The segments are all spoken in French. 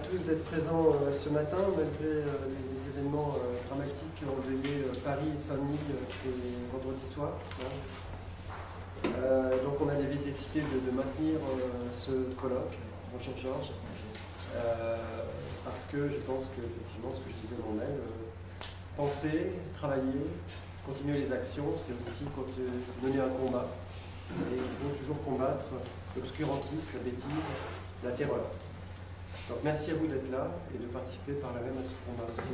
tous d'être présents ce matin, malgré les événements dramatiques qui ont endeuillé Paris et Saint-Denis ces vendredi soir. Donc on a décidé de maintenir ce colloque, mon cher Georges, parce que je pense que, effectivement, ce que je disais dans mon mail, penser, travailler, continuer les actions, c'est aussi mener un combat. Et il faut toujours combattre l'obscurantisme, la bêtise, la terreur. Donc merci à vous d'être là et de participer par la même à ce combat aussi.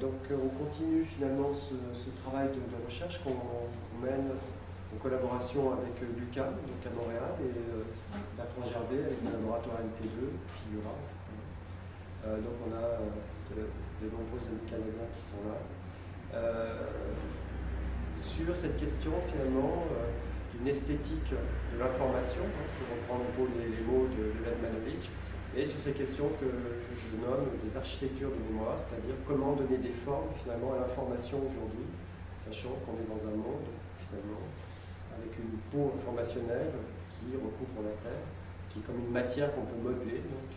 Donc on continue finalement ce travail de recherche qu'on mène en collaboration avec Lucas, donc à Montréal, et Bertrand Gerbet avec le laboratoire NT2, Figura, etc. Donc on a de nombreux amis canadiens qui sont là. Sur cette question finalement d'une esthétique de l'information, pour reprendre un peu les mots de Ledmanovitch, et sur ces questions que je nomme des architectures de mémoire, c'est-à-dire comment donner des formes finalement à l'information aujourd'hui, sachant qu'on est dans un monde finalement avec une peau informationnelle qui recouvre la Terre, qui est comme une matière qu'on peut modeler, donc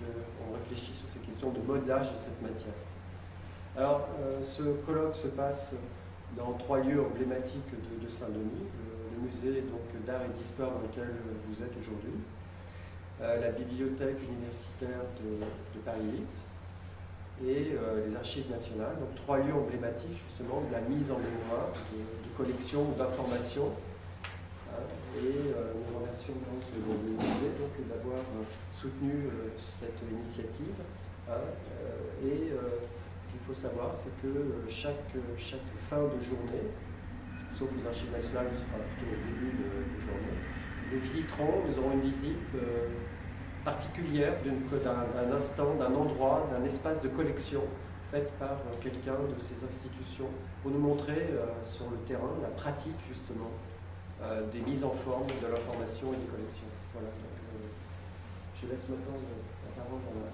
on réfléchit sur ces questions de modelage de cette matière. Alors ce colloque se passe dans 3 lieux emblématiques de Saint-Denis, le musée d'art et d'histoire dans lequel vous êtes aujourd'hui, la bibliothèque universitaire de Paris 8 et les archives nationales, donc 3 lieux emblématiques justement de la mise en mémoire de collections d'informations. Et nous remercions donc le musée d'avoir soutenu cette initiative. Ce qu'il faut savoir, c'est que chaque fin de journée, sauf les archives nationales, ce sera plutôt au début de journée, nous aurons une visite particulière d'un instant, d'un endroit, d'un espace de collection faite par quelqu'un de ces institutions pour nous montrer sur le terrain la pratique justement des mises en forme de l'information et des collections. Voilà, donc je laisse maintenant la parole à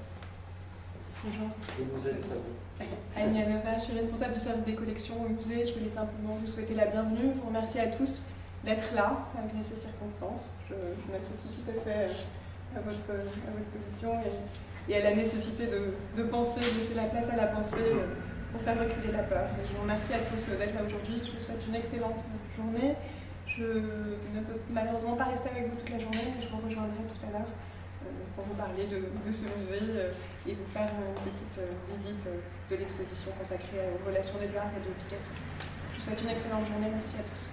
Bonjour. Le musée de Saint-Denis. Anne Yanova, je suis responsable du service des collections au musée. Je voulais simplement vous souhaiter la bienvenue. Je vous remercie à tous d'être là, malgré ces circonstances. Je m'associe tout à fait à votre position et à la nécessité de penser, de laisser la place à la pensée pour faire reculer la peur. Et je vous remercie à tous d'être là aujourd'hui. Je vous souhaite une excellente journée. Je ne peux malheureusement pas rester avec vous toute la journée, mais je vous rejoindrai tout à l'heure pour vous parler de ce musée et vous faire une petite visite de l'exposition consacrée aux relations d'Édouard et de Picasso. Je vous souhaite une excellente journée, merci à tous.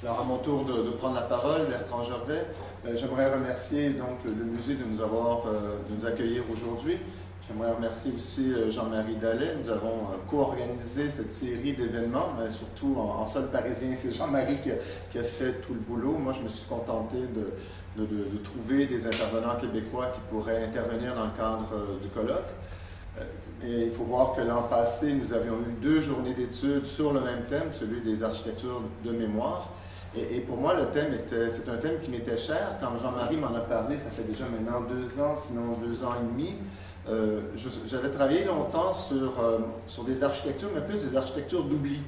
Alors à mon tour de prendre la parole, Bertrand Gerbet, j'aimerais remercier donc le musée de nous accueillir aujourd'hui. J'aimerais remercier aussi Jean-Marie Dallet. Nous avons co-organisé cette série d'événements, mais surtout en sol parisien. C'est Jean-Marie qui a fait tout le boulot. Moi, je me suis contenté de trouver des intervenants québécois qui pourraient intervenir dans le cadre du colloque. Et il faut voir que l'an passé, nous avions eu 2 journées d'études sur le même thème, celui des architectures de mémoire. Et pour moi, c'est un thème qui m'était cher. Quand Jean-Marie m'en a parlé, ça fait déjà maintenant 2 ans, sinon 2 ans et demi. J'avais travaillé longtemps sur des architectures, mais plus des architectures d'oubli,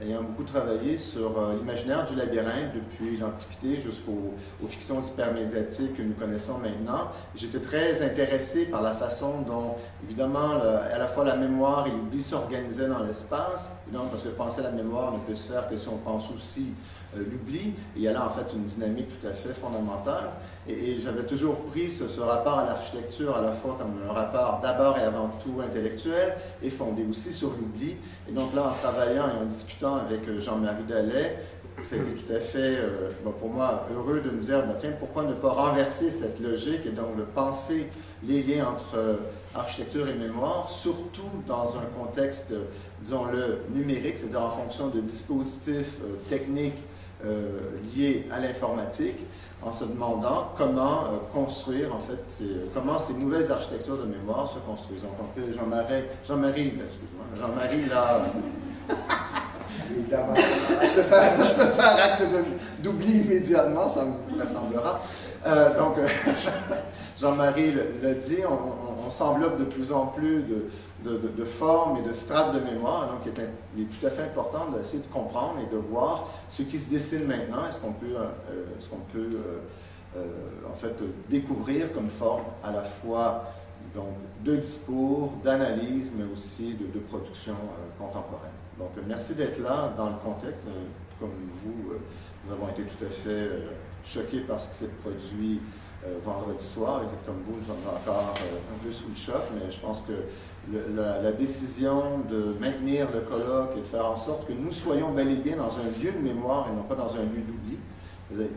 ayant beaucoup travaillé sur l'imaginaire du labyrinthe depuis l'Antiquité jusqu'aux fictions hypermédiatiques que nous connaissons maintenant. J'étais très intéressé par la façon dont, évidemment, à la fois la mémoire et l'oubli s'organisaient dans l'espace, parce que penser à la mémoire ne peut se faire que si on pense aussi l'oubli. Il y a là en fait une dynamique tout à fait fondamentale. Et j'avais toujours pris ce rapport à l'architecture à la fois comme un rapport d'abord et avant tout intellectuel et fondé aussi sur l'oubli. Et donc là, en travaillant et en discutant avec Jean-Marie Dallet, ça a été tout à fait, pour moi, heureux de me dire, tiens, pourquoi ne pas renverser cette logique et donc de penser les liens entre architecture et mémoire, surtout dans un contexte, disons-le, numérique, c'est-à-dire en fonction de dispositifs techniques liés à l'informatique, en se demandant comment construire, en fait, comment ces nouvelles architectures de mémoire se construisent. Donc, Jean-Marie, là, évidemment, je peux faire acte d'oubli immédiatement, ça me ressemblera. Jean-Marie l'a dit, on s'enveloppe de plus en plus de formes et de strates de mémoire. Donc, il est tout à fait important d'essayer de comprendre et de voir ce qui se dessine maintenant et ce qu'on peut, en fait, découvrir comme forme à la fois donc, de discours, d'analyse, mais aussi de production contemporaine. Donc, merci d'être là dans le contexte. Comme vous, nous avons été tout à fait choqués par ce qui s'est produit vendredi soir, et comme vous, nous sommes encore un peu sous le choc, mais je pense que la décision de maintenir le colloque et de faire en sorte que nous soyons bel et bien dans un lieu de mémoire et non pas dans un lieu d'oubli,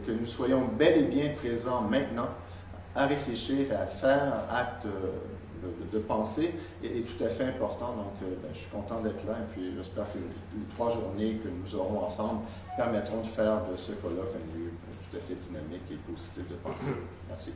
que nous soyons bel et bien présents maintenant à réfléchir et à faire acte de pensée est tout à fait important. Donc, je suis content d'être là et puis j'espère que les 3 journées que nous aurons ensemble permettront de faire de ce colloque un lieu tout à fait dynamique et positif de pensée. Merci.